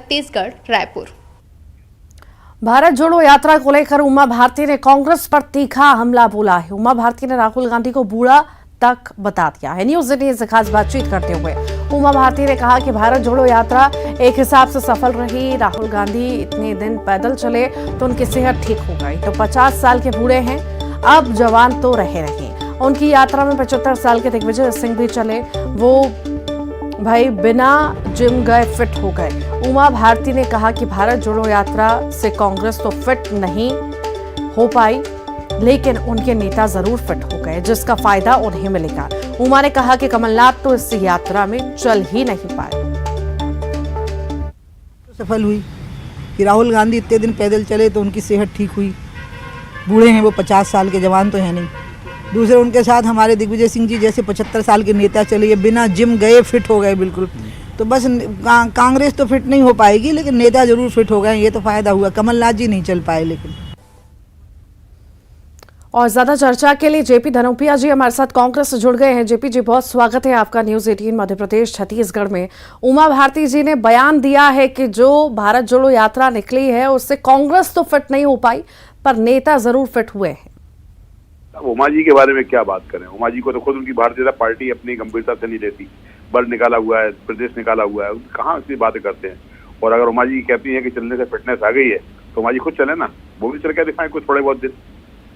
छत्तीसगढ़, रायपुर। भारत जोड़ो यात्रा को लेकर उमा भारती ने कांग्रेस पर तीखा हमला बोला है। उमा भारती ने राहुल गांधी को बूढ़ा तक बता दिया है। न्यूज 18 से खास बातचीत करते हुए उमा भारती ने कहा कि भारत जोड़ो यात्रा एक हिसाब से सफल रही। राहुल गांधी इतने दिन पैदल चले तो उनकी सेहत ठीक हो गई। तो 50 साल के बूढ़े हैं, अब जवान तो रहे नहीं। उनकी यात्रा में 75 साल के दिग्विजय सिंह भी चले, वो भाई बिना जिम गए फिट हो गए। उमा भारती ने कहा कि भारत जोड़ो यात्रा से कांग्रेस तो फिट नहीं हो पाई, लेकिन उनके नेता जरूर फिट हो गए, जिसका फायदा उन्हें मिलेगा। उमा ने कहा कि कमलनाथ तो इस यात्रा में चल ही नहीं पाए। सफल हुई कि राहुल गांधी इतने दिन पैदल चले तो उनकी सेहत ठीक हुई। बूढ़े हैं वो, 50 साल के, जवान तो है नहीं। दूसरे उनके साथ हमारे दिग्विजय सिंह जी जैसे 75 साल के नेता चले, ये बिना जिम गए फिट हो गए बिल्कुल। तो बस कांग्रेस तो फिट नहीं हो पाएगी, लेकिन नेता जरूर फिट हो गए, ये तो फायदा हुआ। कमलनाथ जी नहीं चल पाए। लेकिन और ज्यादा चर्चा के लिए जेपी धनोपिया जी हमारे साथ कांग्रेस से जुड़ गए हैं। जेपी जी, बहुत स्वागत है आपका न्यूज 18 मध्य प्रदेश छत्तीसगढ़ में। उमा भारती जी ने बयान दिया है कि जो भारत जोड़ो यात्रा निकली है उससे कांग्रेस तो फिट नहीं हो पाई, पर नेता जरूर फिट हुए हैं। उमा जी के बारे में क्या बात करें। उमा जी को तो खुद उनकी भारतीय जनता पार्टी अपनी गंभीरता से नहीं लेती। बल निकाला हुआ है, प्रदेश निकाला हुआ है, कहाँ ऐसी बातें करते हैं। और अगर उमा जी कहती है कि चलने से फिटनेस आ गई है तो उमा जी खुद चले ना, वो भी चल के दिखाएं कुछ थोड़े बहुत दिन।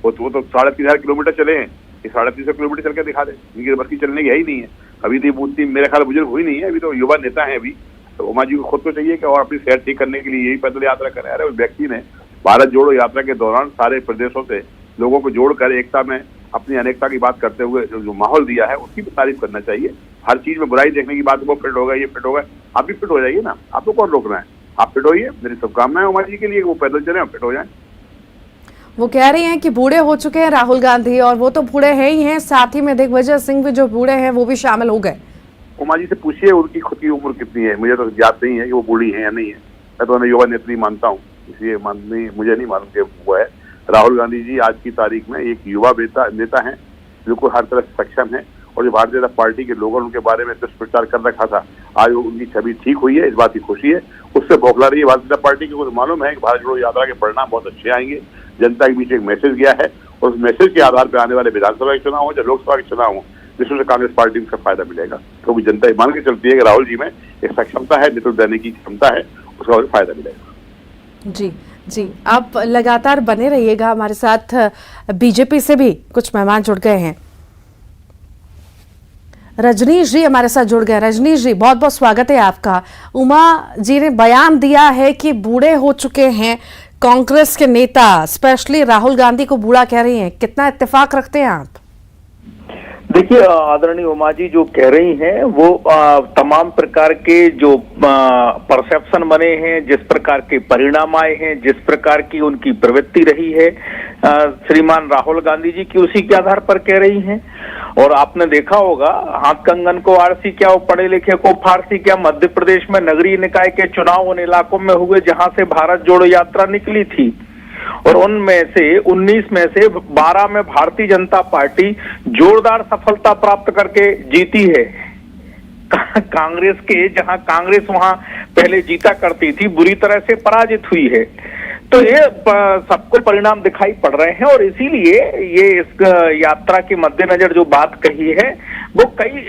वो तो 3,500 किलोमीटर चले हैं, ये 350 किलोमीटर चल के दिखा दें। इनकी बस की चलने की है ही नहीं है। अभी तो ये मेरे ख्याल बुजुर्ग हुई नहीं है, अभी तो युवा नेता है। अभी तो उमा जी को खुद को चाहिए कि और अपनी सेहत ठीक करने के लिए यही पैदल यात्रा करें। अरे उस व्यक्ति ने भारत जोड़ो यात्रा के दौरान सारे प्रदेशों से लोगों को जोड़कर एकता में अपनी अनेकता की बात करते हुए जो माहौल दिया है उसकी भी तारीफ करना चाहिए। हर चीज में बुराई देखने की बात, वो फिट होगा, ये फिट होगा, आप भी फिट हो जाइए ना। आपको कौन रोक रहा है? आप फिट होइए। मेरी शुभकामनाएं उमा जी के लिए, वो पैदल चले और फिट हो जाए। वो कह रही हैं कि बूढ़े हो चुके हैं राहुल गांधी, और वो तो बूढ़े हैं ही हैं, साथ ही में दिग्विजय सिंह भी जो बूढ़े हैं वो भी शामिल हो गए। उमा जी से पूछिए उनकी खुद की उम्र कितनी है। मुझे तो याद नहीं है कि वो बूढ़ी है या नहीं है। मैं तो उन्हें युवा नेत्री मानता हूँ, इसलिए मुझे नहीं मालूम कि वो है। राहुल गांधी जी आज की तारीख में एक युवा नेता हैं, बिल्कुल हर तरह से सक्षम है। और जो भारतीय जनता पार्टी के लोगों ने उनके बारे में दुष्प्रचार कर रखा था, आज उनकी छवि ठीक हुई है, इस बात की खुशी है। उससे बौखला रही है भारतीय जनता पार्टी को। मालूम है कि भारत जोड़ो यात्रा के परिणाम बहुत अच्छे आएंगे। जनता के बीच एक मैसेज गया है, और उस मैसेज के आधार पर आने वाले विधानसभा के चुनाव हो या लोकसभा के चुनाव हो, जिसमें से कांग्रेस पार्टी को फायदा मिलेगा। क्योंकि जनता मान के चलती है कि राहुल जी में एक सक्षमता है, नेतृत्व देने की क्षमता है, उसका फायदा मिलेगा। जी जी, आप लगातार बने रहिएगा हमारे साथ। बीजेपी से भी कुछ मेहमान जुड़ गए हैं। रजनीश जी हमारे साथ जुड़ गए। रजनीश जी, बहुत बहुत स्वागत है आपका। उमा जी ने बयान दिया है कि बूढ़े हो चुके हैं कांग्रेस के नेता, स्पेशली राहुल गांधी को बूढ़ा कह रही हैं। कितना इत्तेफाक रखते हैं आप? देखिए, आदरणीय उमा जी जो कह रही हैं वो तमाम प्रकार के जो परसेप्शन बने हैं, जिस प्रकार के परिणाम आए हैं, जिस प्रकार की उनकी प्रवृत्ति रही है श्रीमान राहुल गांधी जी की, उसी के आधार पर कह रही हैं। और आपने देखा होगा, हाथ कंगन को आरसी क्या, वो पढ़े लिखे को फारसी क्या। मध्य प्रदेश में नगरीय निकाय के चुनाव उन इलाकों में हुए जहां से भारत जोड़ो यात्रा निकली थी, और उनमें से 19 में से 12 में भारतीय जनता पार्टी जोरदार सफलता प्राप्त करके जीती है। कांग्रेस के जहां कांग्रेस वहां पहले जीता करती थी, बुरी तरह से पराजित हुई है। तो ये सबको परिणाम दिखाई पड़ रहे हैं, और इसीलिए ये इस यात्रा के मद्देनजर जो बात कही है वो कई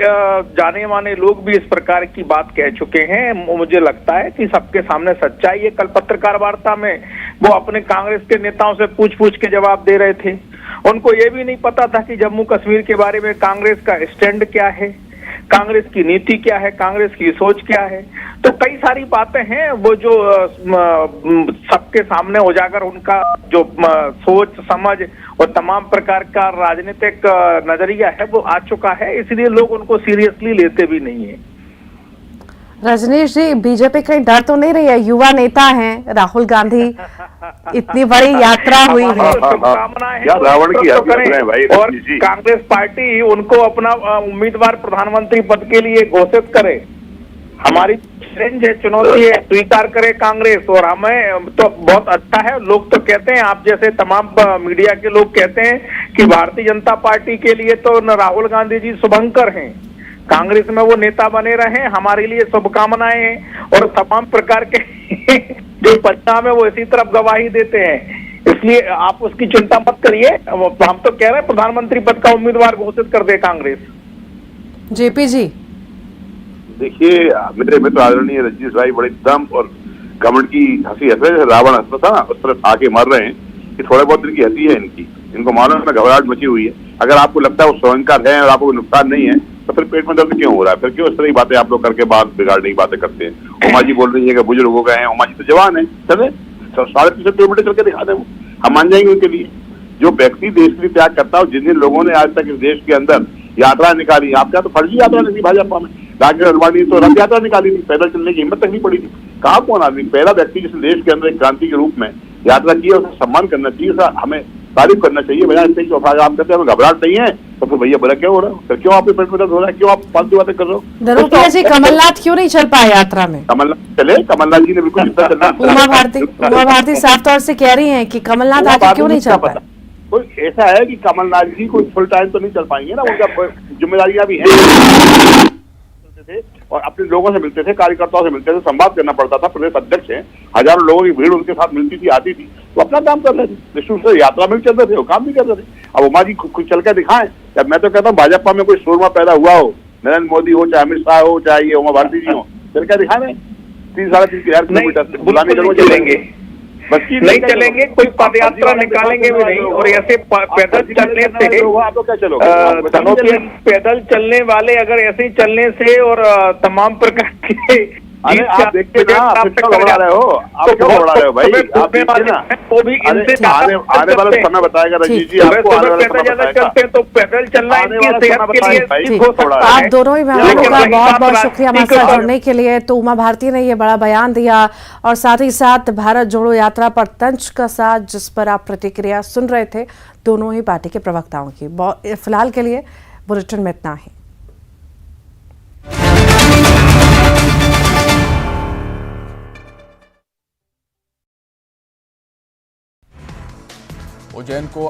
जाने माने लोग भी इस प्रकार की बात कह चुके हैं। मुझे लगता है कि सबके सामने सच्चाई है। कल पत्रकार वार्ता में वो अपने कांग्रेस के नेताओं से पूछ के जवाब दे रहे थे। उनको ये भी नहीं पता था कि जम्मू कश्मीर के बारे में कांग्रेस का स्टैंड क्या है, कांग्रेस की नीति क्या है, कांग्रेस की सोच क्या है। तो कई सारी बातें हैं वो जो सबके सामने उजागर, उनका जो सोच समझ और तमाम प्रकार का राजनीतिक नजरिया है वो आ चुका है, इसलिए लोग उनको सीरियसली लेते भी नहीं है। रजनीश जी, बीजेपी कहीं डर तो नहीं रही है? युवा नेता हैं राहुल गांधी, इतनी बड़ी यात्रा हुई है। शुभकामनाएं रावण की भाई, और कांग्रेस पार्टी उनको अपना उम्मीदवार प्रधानमंत्री पद के लिए घोषित करे। हमारी चैलेंज है, चुनौती है, स्वीकार करे कांग्रेस। और हमें तो बहुत अच्छा है। लोग तो कहते हैं, आप जैसे तमाम मीडिया के लोग कहते हैं कि भारतीय जनता पार्टी के लिए तो राहुल गांधी जी शुभंकर हैं। कांग्रेस में वो नेता बने रहे, हमारे लिए शुभकामनाएं हैं और तमाम प्रकार के जो परिणाम है वो इसी तरफ गवाही देते हैं। इसलिए आप उसकी चिंता मत करिए। हम तो कह रहे हैं प्रधानमंत्री पद का उम्मीदवार घोषित कर दे कांग्रेस। जेपी जी, देखिए मेरे मित्र आदरणीय रजनीश भाई बड़े दम और घमंड की हंसी हंस रहे, रावण हंसता था ना उस तरफ आके मर रहे हैं कि थोड़े बहुत दिन की हंसी है इनकी। इनको मालूम है घबराहट मची हुई है। अगर आपको लगता है वो स्वयंकार है और आपको नुकसान नहीं है तो फिर पेट में दर्द क्यों हो रहा है? फिर क्यों इस तरह की बातें आप लोग करके बात बिगाड़ने की बातें करते हैं? उमा जी बोल रही है कि बुजुर्ग हो गए हैं। उमा जी तो जवान है, चले 3.5 किलोमीटर चल के दिखा दें, वो हम मान जाएंगे उनके लिए। जो व्यक्ति देश के लिए त्याग करता है, जिन जिन लोगों ने आज तक इस देश के अंदर यात्रा निकाली, आपका तो फर्जी यात्रा नहीं थी भाजपा में, राकेश अडवाणी तो रथ यात्रा निकाली थी, पैदल चलने की हिम्मत तक नहीं पड़ी थी। कहा कौन आदमी पहला व्यक्ति जिसने देश के अंदर एक क्रांति के रूप में यात्रा की है, उसका सम्मान करना चाहिए, हमें तारीफ करना चाहिए। भैया इससे आप कहते हैं घबराहट नहीं है तो फिर भैया बोला क्या हो रहा है? फिर क्यों आपके पेट में दर्द हो रहा है? क्यों आप फालतू बातें कर रहे हो? दरोपिया जी, कमलनाथ क्यों नहीं चल पाए यात्रा में? कमलनाथ चले, कमलनाथ जी ने बिल्कुल जितना चलना। उमा भारती साफ तौर से कह रही हैं कि कमलनाथ आगे क्यों नहीं चल पाए? कोई ऐसा है कि कमलनाथ जी कोई फुल टाइम तो नहीं चल पाएंगे ना, उनका जिम्मेदारियां भी हैं थे और अपने लोगों से मिलते थे, कार्यकर्ताओं से मिलते थे, संवाद करना पड़ता था। प्रदेश अध्यक्ष हैं, हजारों लोगों की भीड़ उनके साथ मिलती थी, आती थी, तो अपना काम कर रहे थे, निश्चित से यात्रा में भी चल रहे थे, वो काम भी कर रहे थे। अब उमा जी कुछ चल कर दिखाएं। जब मैं तो कहता हूँ भाजपा में कोई शोरमा पैदा हुआ हो, नरेंद्र मोदी हो, चाहे अमित शाह हो, चाहे ये उमा भारती जी हो, चल कर दिखा रहे 3-3.5 किलोमीटर बुलाने चलेंगे, नहीं चलेंगे, कोई पदयात्रा निकालेंगे भी नहीं। और ऐसे पैदल चलने से आप लोग क्या चलो पैदल चलने वाले अगर ऐसे ही चलने से और तमाम प्रकार के आप देखते ना, आप क्यों घबरा रहे हो? आप क्यों घबरा रहे हो भाई? आप देखते ना, वो भी इनसे आने वाला समय बताएगा रजनीश जी, आपको आने वाला समय बताएगा। तो पैदल चलना इनकी सेहत के लिए हो सकता है। आप दोनों ही मेहमानों का बहुत बहुत शुक्रिया हमारे साथ जुड़ने के लिए। तो उमा भारती ने ये बड़ा बयान दिया और साथ ही साथ भारत जोड़ो यात्रा पर तंज कसा, जिस पर आप प्रतिक्रिया सुन रहे थे दोनों ही पार्टी के प्रवक्ताओं की। फिलहाल के लिए बुलेटिन में इतना ही। उज्जैन को